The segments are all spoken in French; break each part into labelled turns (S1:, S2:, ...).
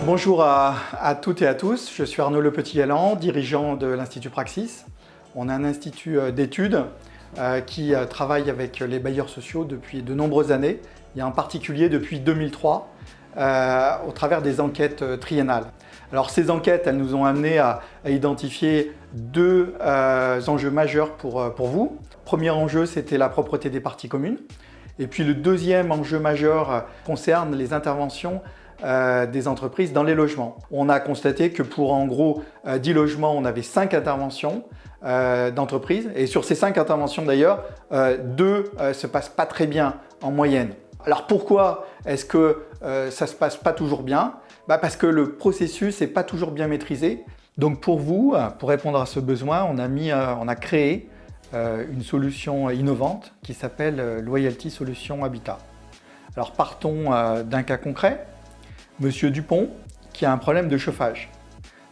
S1: Bonjour à toutes et à tous, je suis Arnaud Le Petit-Galant, dirigeant de l'Institut Praxis. On est un institut d'études qui travaille avec les bailleurs sociaux depuis de nombreuses années, et en particulier depuis 2003, au travers des enquêtes triennales. Alors ces enquêtes, elles nous ont amené à identifier deux enjeux majeurs pour vous. Le premier enjeu, c'était la propreté des parties communes. Et puis le deuxième enjeu majeur concerne les interventions des entreprises dans les logements. On a constaté que pour en gros 10 logements, on avait 5 interventions d'entreprises. Et sur ces 5 interventions d'ailleurs, 2 ne se passent pas très bien en moyenne. Alors pourquoi est-ce que ça ne se passe pas toujours bien? Parce que le processus n'est pas toujours bien maîtrisé. Donc pour vous, pour répondre à ce besoin, on a créé une solution innovante qui s'appelle Loyalty Solutions Habitat. Alors partons d'un cas concret. Monsieur Dupont qui a un problème de chauffage.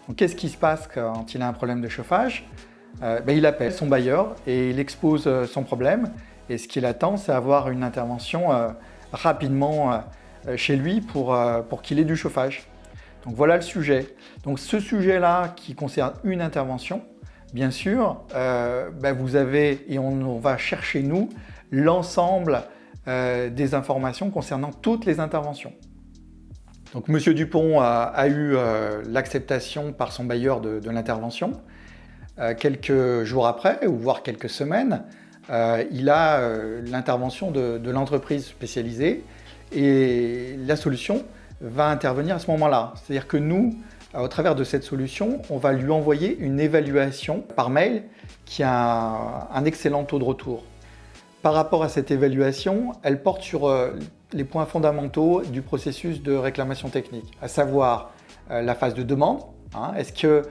S1: Donc qu'est-ce qui se passe quand il a un problème de chauffage? Il appelle son bailleur et il expose son problème. Et ce qu'il attend, c'est avoir une intervention rapidement chez lui pour qu'il ait du chauffage. Donc voilà le sujet. Donc ce sujet-là qui concerne une intervention, bien sûr, vous avez, et on va chercher nous, l'ensemble des informations concernant toutes les interventions. Donc Monsieur Dupont a eu l'acceptation par son bailleur de l'intervention. Quelques jours après, ou voire quelques semaines, il a l'intervention de l'entreprise spécialisée et la solution va intervenir à ce moment-là. C'est-à-dire que nous, au travers de cette solution, on va lui envoyer une évaluation par mail qui a un excellent taux de retour. Par rapport à cette évaluation, elle porte sur les points fondamentaux du processus de réclamation technique, à savoir la phase de demande. Est-ce que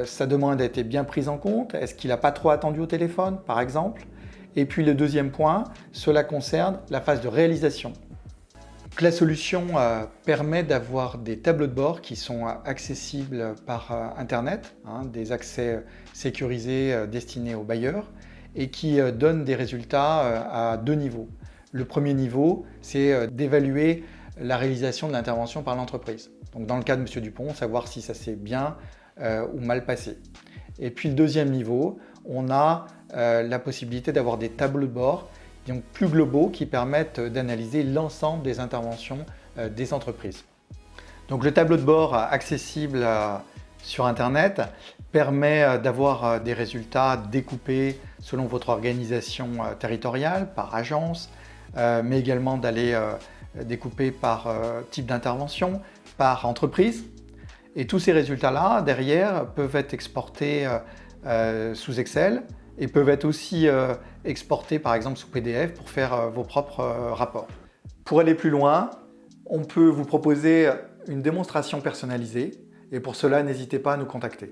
S1: sa demande a été bien prise en compte? Est-ce qu'il n'a pas trop attendu au téléphone, par exemple? Et puis le deuxième point, cela concerne la phase de réalisation. Donc, la solution permet d'avoir des tableaux de bord qui sont accessibles par Internet, des accès sécurisés destinés aux bailleurs, et qui donne des résultats à 2 niveaux. Le premier niveau, c'est d'évaluer la réalisation de l'intervention par l'entreprise. Donc dans le cas de M. Dupont, savoir si ça s'est bien ou mal passé. Et puis le deuxième niveau, on a la possibilité d'avoir des tableaux de bord donc plus globaux qui permettent d'analyser l'ensemble des interventions des entreprises. Donc le tableau de bord accessible sur Internet permet d'avoir des résultats découpés selon votre organisation territoriale, par agence, mais également d'aller découper par type d'intervention, par entreprise. Et tous ces résultats-là, derrière, peuvent être exportés sous Excel et peuvent être aussi exportés par exemple sous PDF pour faire vos propres rapports. Pour aller plus loin, on peut vous proposer une démonstration personnalisée et pour cela, n'hésitez pas à nous contacter.